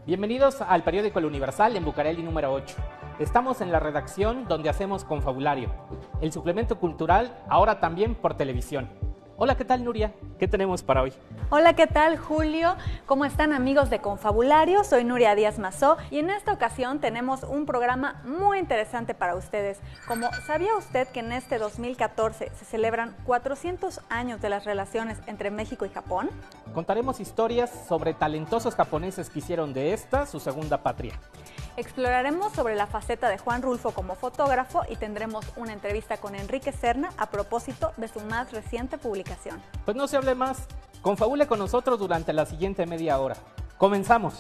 Bienvenidos al periódico El Universal en Bucareli número 8. Estamos en la redacción donde hacemos Confabulario, el suplemento cultural ahora también por televisión. Hola, ¿qué tal, Nuria? ¿Qué tenemos para hoy? Hola, ¿qué tal, Julio? ¿Cómo están, amigos de Confabulario? Soy Nuria Díaz Mazó y en esta ocasión tenemos un programa muy interesante para ustedes. Como ¿sabía usted que en este 2014 se celebran 400 años de las relaciones entre México y Japón? Contaremos historias sobre talentosos japoneses que hicieron de esta su segunda patria. Exploraremos sobre la faceta de Juan Rulfo como fotógrafo y tendremos una entrevista con Enrique Serna a propósito de su más reciente publicación. Pues no se hable más, confabule con nosotros durante la siguiente media hora. ¡Comenzamos!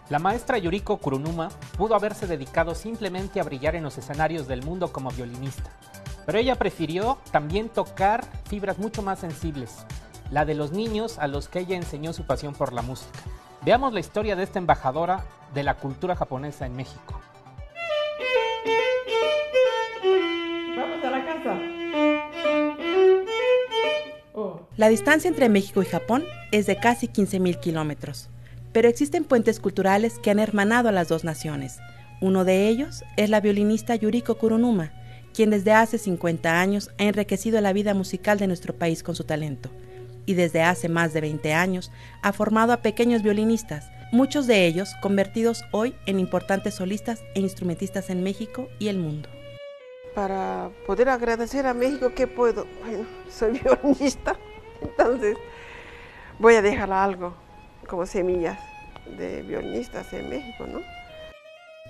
La maestra Yuriko Kurunuma pudo haberse dedicado simplemente a brillar en los escenarios del mundo como violinista, pero ella prefirió también tocar fibras mucho más sensibles, la de los niños a los que ella enseñó su pasión por la música. Veamos la historia de esta embajadora de la cultura japonesa en México. Vamos a la casa. La distancia entre México y Japón es de casi 15,000 kilómetros. Pero existen puentes culturales que han hermanado a las dos naciones. Uno de ellos es la violinista Yuriko Kurunuma, quien desde hace 50 años ha enriquecido la vida musical de nuestro país con su talento. Y desde hace más de 20 años ha formado a pequeños violinistas, muchos de ellos convertidos hoy en importantes solistas e instrumentistas en México y el mundo. Para poder agradecer a México, ¿qué puedo? Bueno, soy violinista, entonces voy a dejar algo como semillas de violinistas en México, ¿no?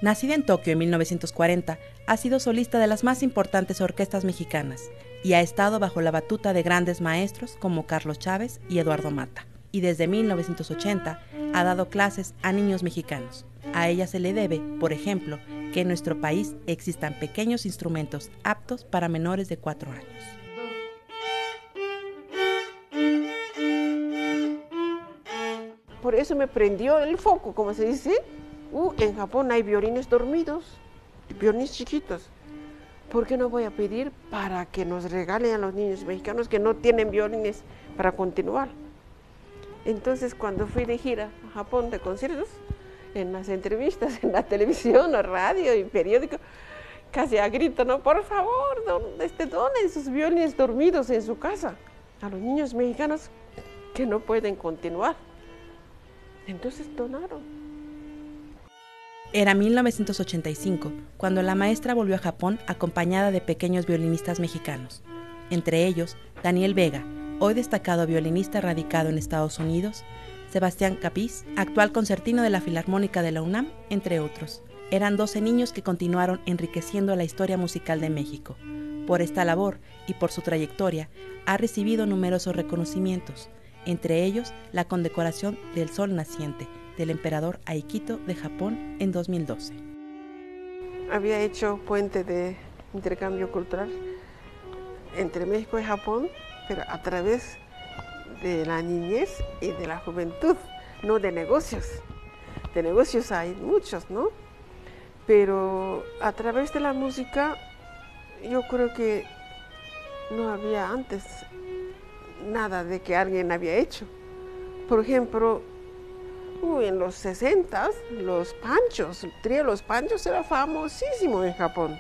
Nacida en Tokio en 1940, ha sido solista de las más importantes orquestas mexicanas y ha estado bajo la batuta de grandes maestros como Carlos Chávez y Eduardo Mata. Y desde 1980 ha dado clases a niños mexicanos. A ella se le debe, por ejemplo, que en nuestro país existan pequeños instrumentos aptos para menores de 4 años. Por eso me prendió el foco, como se dice. En Japón hay violines dormidos, violines chiquitos. ¿Por qué no voy a pedir para que nos regalen a los niños mexicanos que no tienen violines para continuar? Entonces, cuando fui de gira a Japón de conciertos, en las entrevistas, en la televisión, la radio y periódico, casi a grito, ¿no? Por favor, donen sus violines dormidos en su casa a los niños mexicanos que no pueden continuar. Entonces donaron. Era 1985, cuando la maestra volvió a Japón acompañada de pequeños violinistas mexicanos, entre ellos Daniel Vega, hoy destacado violinista radicado en Estados Unidos, Sebastián Capiz, actual concertino de la Filarmónica de la UNAM, entre otros. Eran 12 niños que continuaron enriqueciendo la historia musical de México. Por esta labor y por su trayectoria, ha recibido numerosos reconocimientos, entre ellos la condecoración del Sol Naciente del emperador Akihito de Japón en 2012. Había hecho puente de intercambio cultural entre México y Japón, pero a través de la niñez y de la juventud, no de negocios. De negocios hay muchos, ¿no? Pero a través de la música, yo creo que no había antes nada de que alguien había hecho. Por ejemplo, en los 60, los Panchos, el trío Los Panchos era famosísimo en Japón.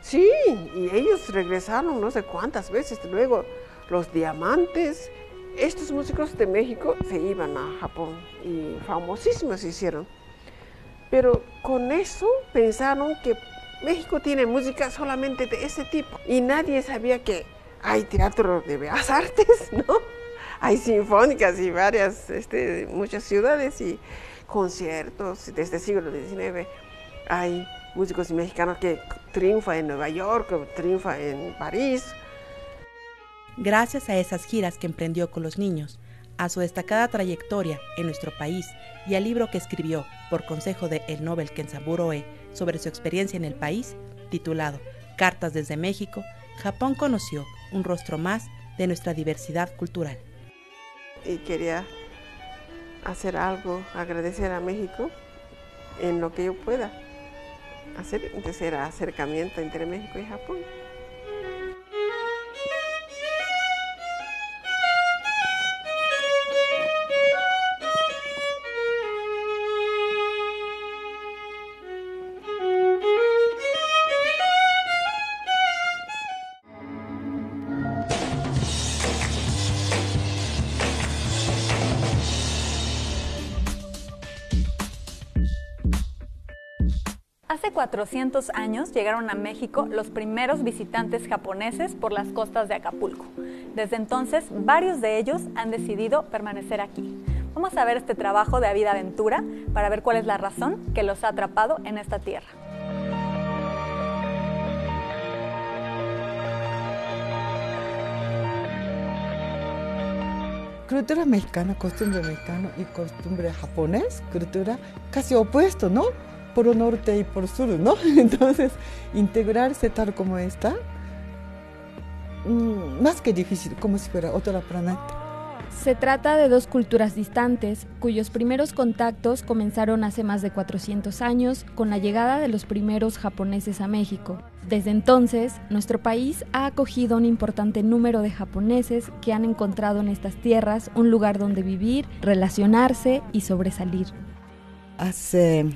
Sí, y ellos regresaron no sé cuántas veces. Luego los Diamantes, estos músicos de México se iban a Japón y famosísimos se hicieron. Pero con eso pensaron que México tiene música solamente de ese tipo y nadie sabía que hay teatro de bellas artes, ¿no? Hay sinfónicas y muchas ciudades y conciertos desde el siglo XIX. Hay músicos mexicanos que triunfan en Nueva York, que triunfan en París. Gracias a esas giras que emprendió con los niños, a su destacada trayectoria en nuestro país y al libro que escribió por consejo de el Nobel Kenzaburo Oe sobre su experiencia en el país, titulado Cartas desde México, Japón conoció un rostro más de nuestra diversidad cultural. Y quería hacer algo, agradecer a México en lo que yo pueda hacer, entonces era acercamiento entre México y Japón. Hace 400 años llegaron a México los primeros visitantes japoneses por las costas de Acapulco. Desde entonces, varios de ellos han decidido permanecer aquí. Vamos a ver este trabajo de Vida Aventura para ver cuál es la razón que los ha atrapado en esta tierra. Cultura mexicana y costumbre japonés, cultura casi opuesto, ¿no? Por el norte y por el sur, ¿no? Entonces, integrarse tal como está, más que difícil, como si fuera otro planeta. Se trata de dos culturas distantes, cuyos primeros contactos comenzaron hace más de 400 años con la llegada de los primeros japoneses a México. Desde entonces, nuestro país ha acogido un importante número de japoneses que han encontrado en estas tierras un lugar donde vivir, relacionarse y sobresalir. Hace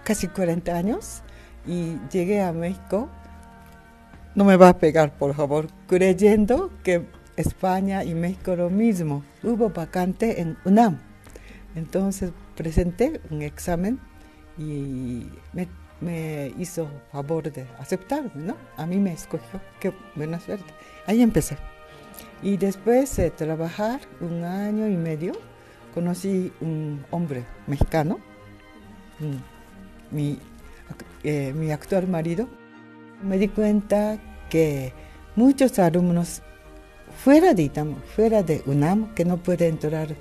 casi 40 años y llegué a México, no me va a pegar por favor, creyendo que España y México lo mismo. Hubo vacante en UNAM, entonces presenté un examen y me hizo favor de aceptarme, ¿no? A mí me escogió, qué buena suerte. Ahí empecé. Y después de trabajar 1 año y medio, conocí un hombre mexicano, mi actual marido. Me di cuenta que muchos alumnos fuera de UNAM, que no puede entrar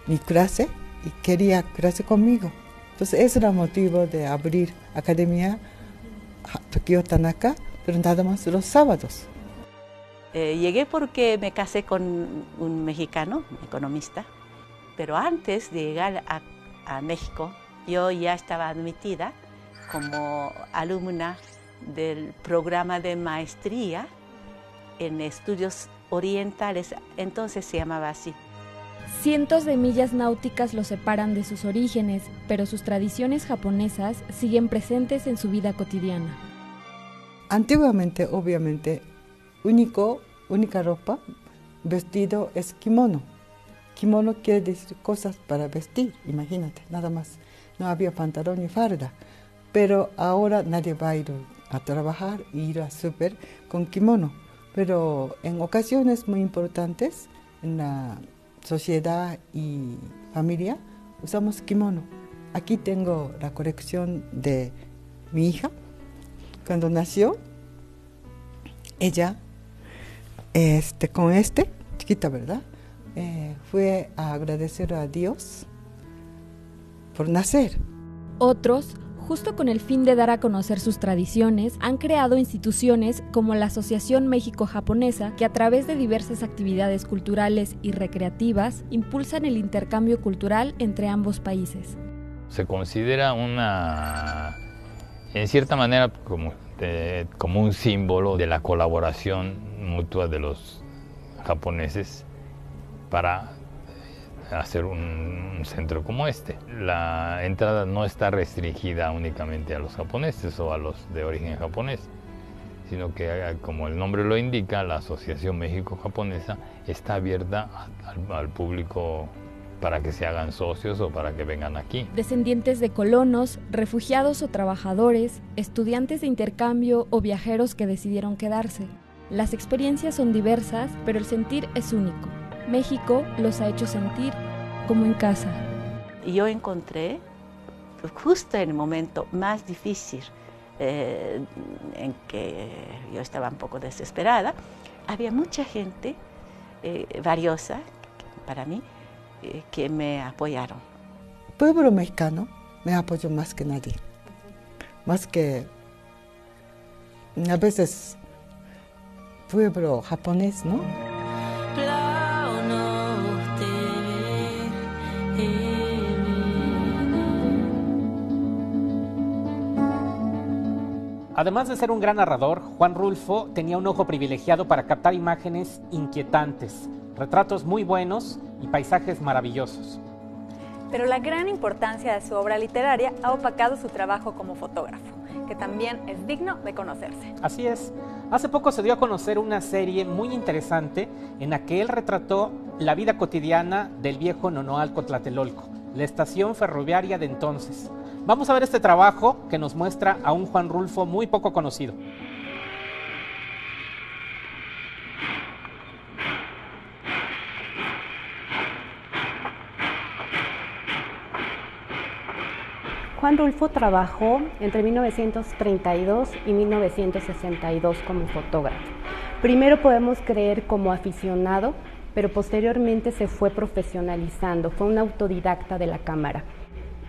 mi clase y quería clase conmigo. Entonces ese era el motivo de abrir Academia Tokio Tanaka, pero nada más los sábados. Llegué porque me casé con un mexicano, un economista, pero antes de llegar a México, yo ya estaba admitida como alumna del programa de maestría en estudios orientales, entonces se llamaba así. Cientos de millas náuticas los separan de sus orígenes, pero sus tradiciones japonesas siguen presentes en su vida cotidiana. Antiguamente, obviamente, única ropa, vestido es kimono. Kimono quiere decir cosas para vestir, imagínate, nada más. No había pantalón ni falda, pero ahora nadie va a ir a trabajar e ir al súper con kimono. Pero en ocasiones muy importantes en la sociedad y familia usamos kimono. Aquí tengo la colección de mi hija. Cuando nació, ella con chiquita, ¿verdad? Fue a agradecer a Dios por nacer. Otros, justo con el fin de dar a conocer sus tradiciones, han creado instituciones como la Asociación México-Japonesa, que a través de diversas actividades culturales y recreativas impulsan el intercambio cultural entre ambos países. Se considera en cierta manera, como un símbolo de la colaboración mutua de los japoneses para hacer un centro como este. La entrada no está restringida únicamente a los japoneses o a los de origen japonés, sino que, como el nombre lo indica, la Asociación México-Japonesa está abierta al público para que se hagan socios o para que vengan aquí. Descendientes de colonos, refugiados o trabajadores, estudiantes de intercambio o viajeros que decidieron quedarse. Las experiencias son diversas, pero el sentir es único. México los ha hecho sentir como en casa. Yo encontré, justo en el momento más difícil en que yo estaba un poco desesperada, había mucha gente valiosa para mí que me apoyaron. El pueblo mexicano me apoyó más que nadie, más que a veces pueblo japonés, ¿no? Además de ser un gran narrador, Juan Rulfo tenía un ojo privilegiado para captar imágenes inquietantes, retratos muy buenos y paisajes maravillosos. Pero la gran importancia de su obra literaria ha opacado su trabajo como fotógrafo, que también es digno de conocerse. Así es. Hace poco se dio a conocer una serie muy interesante en la que él retrató la vida cotidiana del viejo Nonoalco Tlatelolco, la estación ferroviaria de entonces. Vamos a ver este trabajo que nos muestra a un Juan Rulfo muy poco conocido. Juan Rulfo trabajó entre 1932 y 1962 como fotógrafo. Primero podemos creer como aficionado, pero posteriormente se fue profesionalizando, fue un autodidacta de la cámara.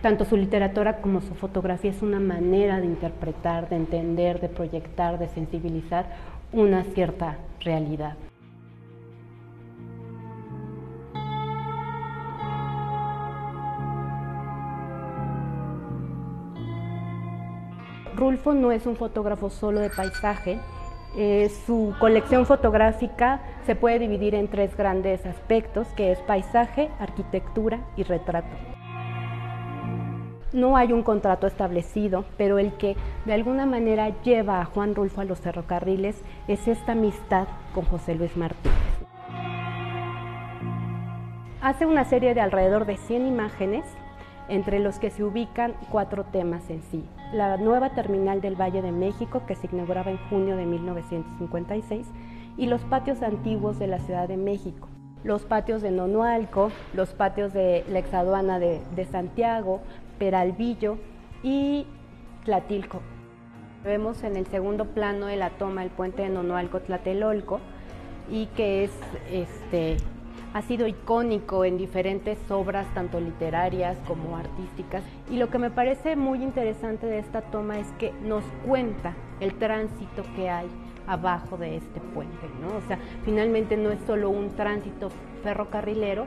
Tanto su literatura como su fotografía es una manera de interpretar, de entender, de proyectar, de sensibilizar una cierta realidad. Rulfo no es un fotógrafo solo de paisaje. Su colección fotográfica se puede dividir en tres grandes aspectos, que es paisaje, arquitectura y retrato. No hay un contrato establecido, pero el que de alguna manera lleva a Juan Rulfo a los ferrocarriles es esta amistad con José Luis Martínez. Hace una serie de alrededor de 100 imágenes, entre los que se ubican 4 temas en sí. La nueva terminal del Valle de México, que se inauguraba en junio de 1956, y los patios antiguos de la Ciudad de México. Los patios de Nonoalco, los patios de la exaduana de Santiago, Peralvillo y Tlatilco. Vemos en el segundo plano de la toma el puente de Nonoalco Tlatelolco, y que ha sido icónico en diferentes obras, tanto literarias como artísticas. Y lo que me parece muy interesante de esta toma es que nos cuenta el tránsito que hay abajo de este puente, ¿no? O sea, finalmente no es solo un tránsito ferrocarrilero,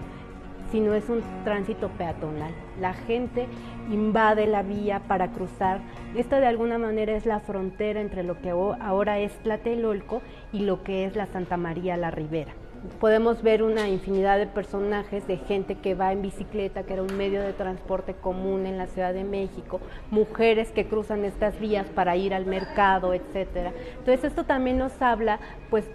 sino es un tránsito peatonal. La gente invade la vía para cruzar. Esta de alguna manera es la frontera entre lo que ahora es Tlatelolco y lo que es la Santa María la Ribera. Podemos ver una infinidad de personajes, de gente que va en bicicleta, que era un medio de transporte común en la Ciudad de México, mujeres que cruzan estas vías para ir al mercado, etcétera. Entonces esto también nos habla, pues,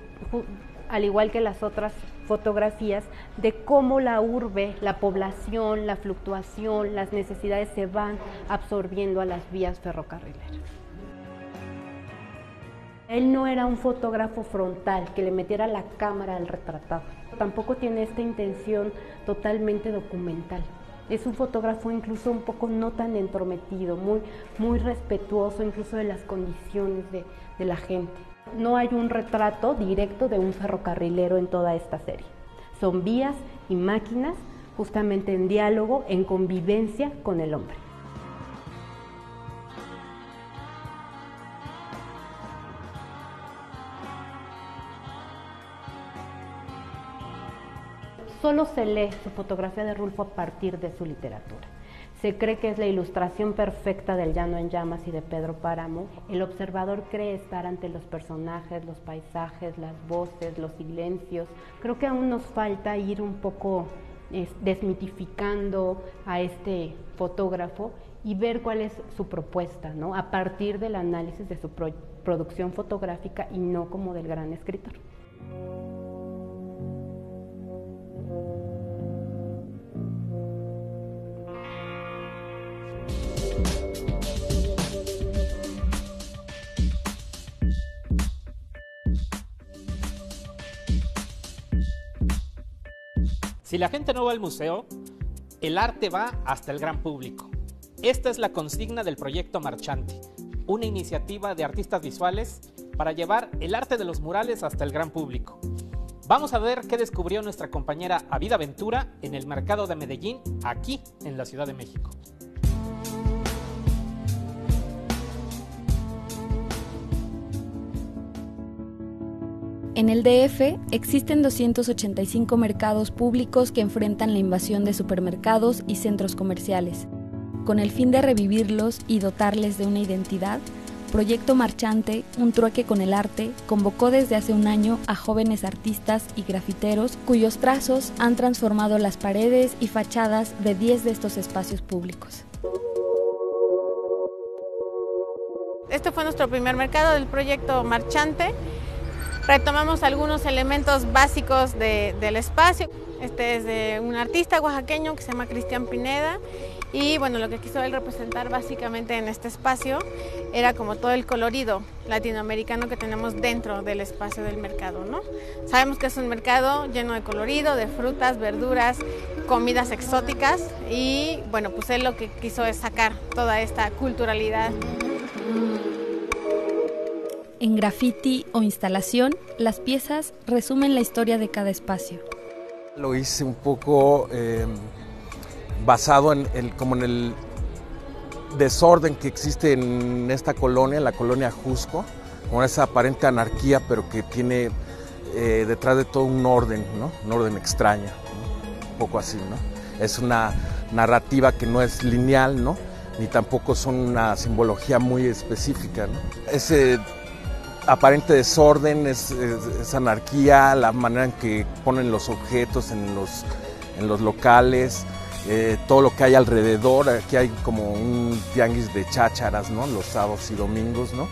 al igual que las otras fotografías, de cómo la urbe, la población, la fluctuación, las necesidades se van absorbiendo a las vías ferrocarrileras. Él no era un fotógrafo frontal que le metiera la cámara al retratado. Tampoco tiene esta intención totalmente documental. Es un fotógrafo incluso un poco no tan entrometido, muy respetuoso incluso de las condiciones de la gente. No hay un retrato directo de un ferrocarrilero en toda esta serie. Son vías y máquinas justamente en diálogo, en convivencia con el hombre. Solo se lee su fotografía de Rulfo a partir de su literatura. Se cree que es la ilustración perfecta del Llano en Llamas y de Pedro Páramo. El observador cree estar ante los personajes, los paisajes, las voces, los silencios. Creo que aún nos falta ir un poco desmitificando a este fotógrafo y ver cuál es su propuesta, ¿no? A partir del análisis de su producción fotográfica y no como del gran escritor. Si la gente no va al museo, el arte va hasta el gran público. Esta es la consigna del proyecto Marchante. una iniciativa de artistas visuales para llevar el arte de los murales hasta el gran público. Vamos a ver qué descubrió nuestra compañera Avida Ventura en el mercado de Medellín, aquí en la Ciudad de México. En el DF existen 285 mercados públicos que enfrentan la invasión de supermercados y centros comerciales. Con el fin de revivirlos y dotarles de una identidad, Proyecto Marchante, un trueque con el arte, convocó desde hace un año a jóvenes artistas y grafiteros cuyos trazos han transformado las paredes y fachadas de 10 de estos espacios públicos. Este fue nuestro primer mercado del Proyecto Marchante. Retomamos algunos elementos básicos del espacio. Este es de un artista oaxaqueño que se llama Cristian Pineda y bueno, lo que quiso él representar básicamente en este espacio era como todo el colorido latinoamericano que tenemos dentro del espacio del mercado, ¿no? Sabemos que es un mercado lleno de colorido, de frutas, verduras, comidas exóticas y bueno, pues él lo que quiso es sacar toda esta culturalidad. En graffiti o instalación, las piezas resumen la historia de cada espacio. Lo hice un poco basado en el desorden que existe en esta colonia, la colonia Jusco, con esa aparente anarquía, pero que tiene detrás de todo un orden, ¿no? Un orden extraño, ¿no? Un poco así, ¿no? Es una narrativa que no es lineal, ¿no? Ni tampoco son una simbología muy específica, ¿no? Ese aparente desorden, es anarquía, la manera en que ponen los objetos en los locales, todo lo que hay alrededor. Aquí hay como un tianguis de chácharas, ¿no? Los sábados y domingos, ¿no?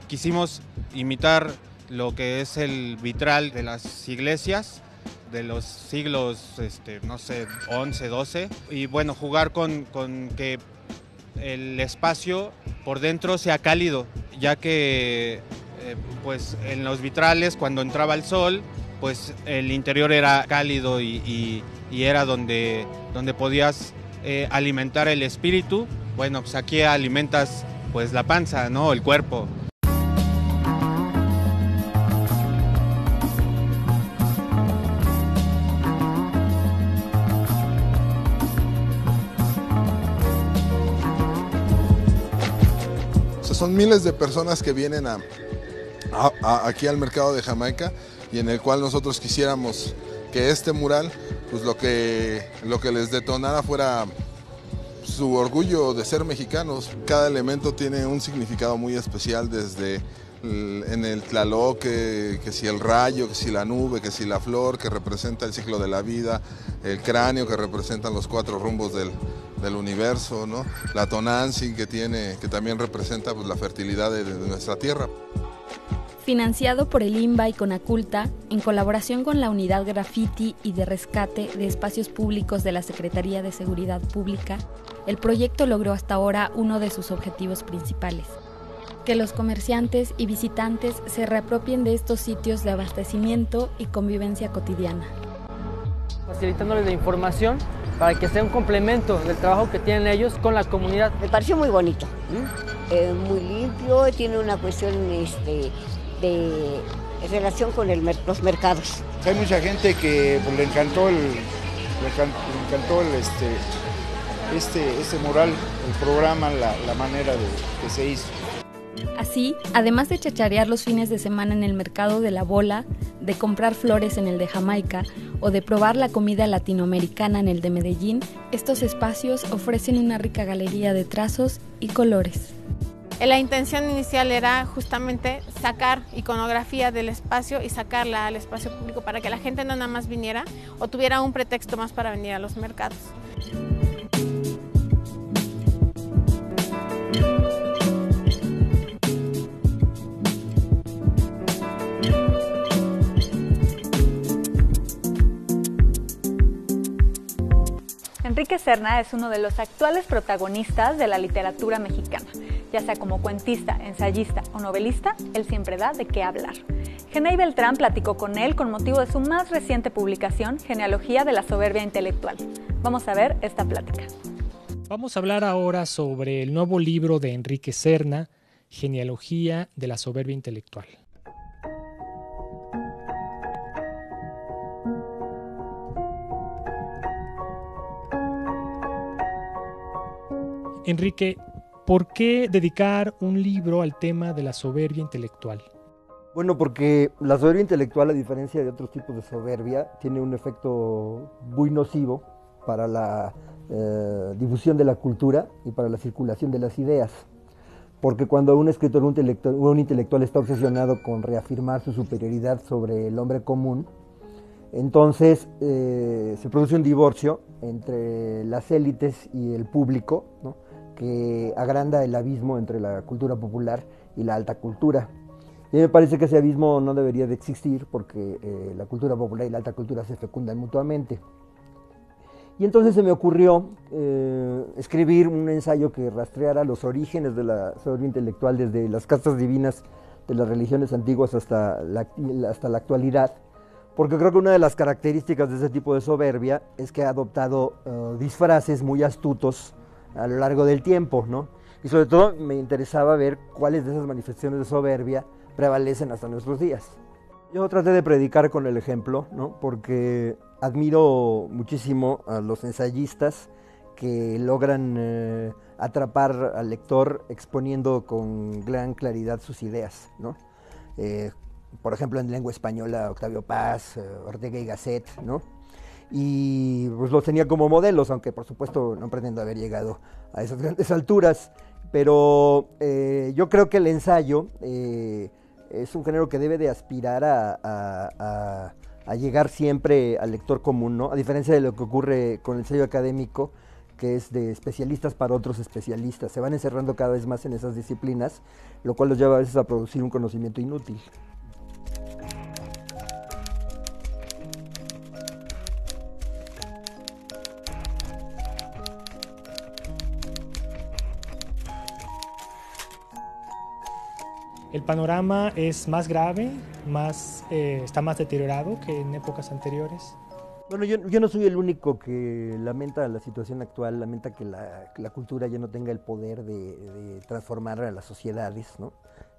Quisimos imitar lo que es el vitral de las iglesias de los siglos, no sé, 11, 12, y bueno, jugar con que el espacio por dentro sea cálido, ya que pues en los vitrales cuando entraba el sol, pues el interior era cálido y era donde podías alimentar el espíritu. Bueno, pues aquí alimentas pues la panza, ¿no? El cuerpo. Son miles de personas que vienen aquí al mercado de Jamaica y en el cual nosotros quisiéramos que este mural, pues lo que les detonara fuera su orgullo de ser mexicanos. Cada elemento tiene un significado muy especial, desde en el tlaloc, que si el rayo, que si la nube, que si la flor, que representa el ciclo de la vida, el cráneo, que representan los 4 rumbos del universo, ¿no? La Tonantzin, que también representa pues, la fertilidad de nuestra tierra. Financiado por el INBA y Conaculta, en colaboración con la Unidad Graffiti y de Rescate de Espacios Públicos de la Secretaría de Seguridad Pública, el proyecto logró hasta ahora uno de sus objetivos principales: que los comerciantes y visitantes se reapropien de estos sitios de abastecimiento y convivencia cotidiana. Facilitándoles la información para que sea un complemento del trabajo que tienen ellos con la comunidad. Me pareció muy bonito, muy limpio, tiene una cuestión de relación con los mercados. Hay mucha gente que pues, le encantó este mural, el programa, la manera que se hizo. Así, además de chacharear los fines de semana en el mercado de La Bola, de comprar flores en el de Jamaica o de probar la comida latinoamericana en el de Medellín, estos espacios ofrecen una rica galería de trazos y colores. La intención inicial era justamente sacar iconografía del espacio y sacarla al espacio público para que la gente no nada más viniera o tuviera un pretexto más para venir a los mercados. Enrique Serna es uno de los actuales protagonistas de la literatura mexicana. Ya sea como cuentista, ensayista o novelista, él siempre da de qué hablar. Genei Beltrán platicó con él con motivo de su más reciente publicación, Genealogía de la soberbia intelectual. Vamos a ver esta plática. Vamos a hablar ahora sobre el nuevo libro de Enrique Serna, Genealogía de la soberbia intelectual. Enrique, ¿por qué dedicar un libro al tema de la soberbia intelectual? Bueno, porque la soberbia intelectual, a diferencia de otros tipos de soberbia, tiene un efecto muy nocivo para la difusión de la cultura y para la circulación de las ideas. Porque cuando un escritor o un intelectual está obsesionado con reafirmar su superioridad sobre el hombre común, entonces se produce un divorcio entre las élites y el público, ¿no?, que agranda el abismo entre la cultura popular y la alta cultura. Y me parece que ese abismo no debería de existir porque la cultura popular y la alta cultura se fecundan mutuamente. Y entonces se me ocurrió escribir un ensayo que rastreara los orígenes de la soberbia intelectual desde las castas divinas de las religiones antiguas hasta la actualidad, porque creo que una de las características de ese tipo de soberbia es que ha adoptado disfraces muy astutos a lo largo del tiempo, ¿no? Y sobre todo me interesaba ver cuáles de esas manifestaciones de soberbia prevalecen hasta nuestros días. Yo traté de predicar con el ejemplo, ¿no?, porque admiro muchísimo a los ensayistas que logran atrapar al lector exponiendo con gran claridad sus ideas, ¿no? Por ejemplo, en lengua española, Octavio Paz, Ortega y Gasset, ¿no? Y pues los tenía como modelos, aunque por supuesto no pretendo haber llegado a esas grandes alturas, pero yo creo que el ensayo es un género que debe de aspirar a llegar siempre al lector común, ¿no? A diferencia de lo que ocurre con el ensayo académico, que es de especialistas para otros especialistas. Se van encerrando cada vez más en esas disciplinas, lo cual los lleva a veces a producir un conocimiento inútil. ¿El panorama es más grave, está más deteriorado que en épocas anteriores? Bueno, yo no soy el único que lamenta la situación actual, lamenta que la cultura ya no tenga el poder de transformar a las sociedades, ¿no?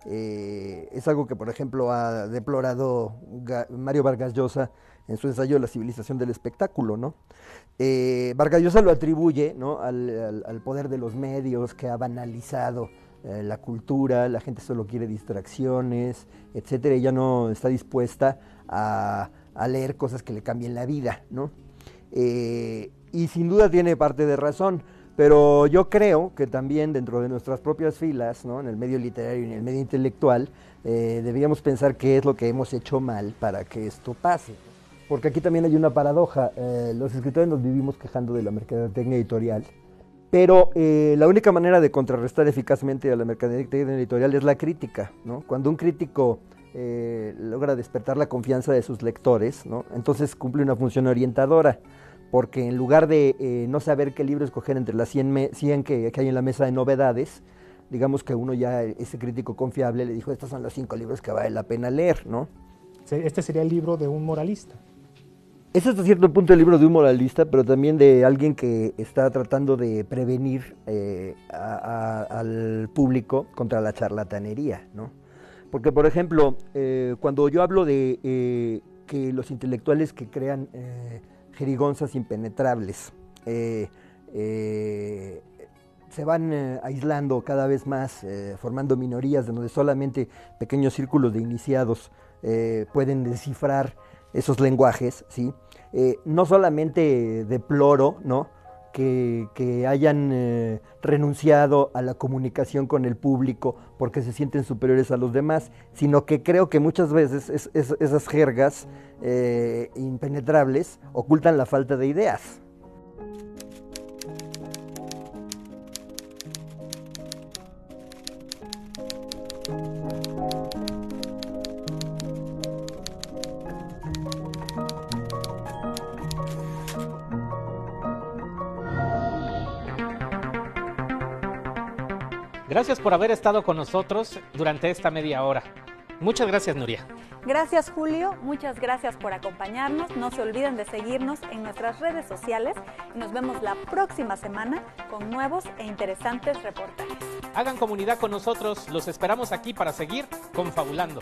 Es algo que, por ejemplo, ha deplorado Mario Vargas Llosa en su ensayo La civilización del espectáculo, ¿no? Vargas Llosa lo atribuye, ¿no?, al poder de los medios, que ha banalizado la cultura, la gente solo quiere distracciones, etcétera, y ya no está dispuesta a leer cosas que le cambien la vida, ¿no? Y sin duda tiene parte de razón, pero yo creo que también dentro de nuestras propias filas, ¿no?, en el medio literario y en el medio intelectual, deberíamos pensar qué es lo que hemos hecho mal para que esto pase. Porque aquí también hay una paradoja, los escritores nos vivimos quejando de la mercadotecnia editorial, pero la única manera de contrarrestar eficazmente a la mercadotecnia editorial es la crítica, ¿no? Cuando un crítico logra despertar la confianza de sus lectores, ¿no?, entonces cumple una función orientadora, porque en lugar de no saber qué libro escoger entre las 100 que hay en la mesa de novedades, digamos que uno ya, ese crítico confiable, le dijo, estos son los 5 libros que vale la pena leer, ¿no? Este sería el libro de un moralista. Es hasta cierto punto el libro de un moralista, pero también de alguien que está tratando de prevenir al público contra la charlatanería, ¿no? Porque, por ejemplo, cuando yo hablo de que los intelectuales que crean jerigonzas impenetrables se van aislando cada vez más, formando minorías donde solamente pequeños círculos de iniciados pueden descifrar esos lenguajes, ¿sí? No solamente deploro, ¿no?, que hayan renunciado a la comunicación con el público porque se sienten superiores a los demás, sino que creo que muchas veces esas jergas impenetrables ocultan la falta de ideas. Gracias por haber estado con nosotros durante esta media hora. Muchas gracias, Nuria. Gracias, Julio. Muchas gracias por acompañarnos. No se olviden de seguirnos en nuestras redes sociales y nos vemos la próxima semana con nuevos e interesantes reportajes. Hagan comunidad con nosotros. Los esperamos aquí para seguir confabulando.